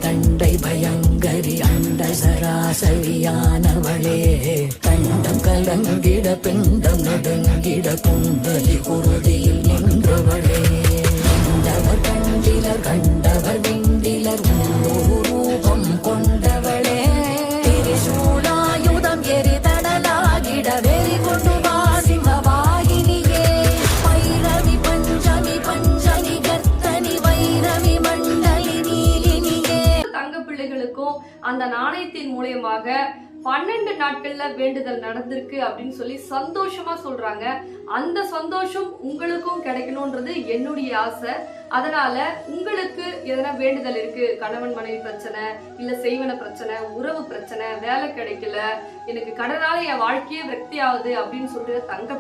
தண்டை பயங்கரி அண்ட சராசரியானவளே, கண்டம் கலங்கிட பிண்டம் நடுங்கிட குண்டலி குருதியில் நின்றவளே, கண்டவர் கண்டிலர் கண்டவர் விண்டிலர் ரூபம் கொண்டவளே, திரிசூலாயுதம் எரிதடலாகிட வெறி கொண்டு வாசிமவாகினியே, பைரவி பஞ்சமி பஞ்சமி கர்த்தனி வைரவி மண்டலி நீலினியே. தங்க பிள்ளைகளுக்கும் அந்த நாணயத்தின் மூலியமாக 12 நாட்கள்ல வேண்டுதல் நடந்திருக்கு அப்படின்னு சொல்லி சந்தோஷமா சொல்றாங்க. அந்த சந்தோஷம் உங்களுக்கும் கிடைக்கணும்ன்றது என்னுடைய ஆசை. அதனால உங்களுக்கு எதனா வேண்டுதல் இருக்கு, கணவன் மனைவி பிரச்சனை, இல்ல செய்வன பிரச்சனை, உறவு பிரச்சனை, வேலை கிடைக்கல, எனக்கு கடனால என் வாழ்க்கையே விரக்தி ஆகுது அப்படின்னு சொல்லிட்டு தங்க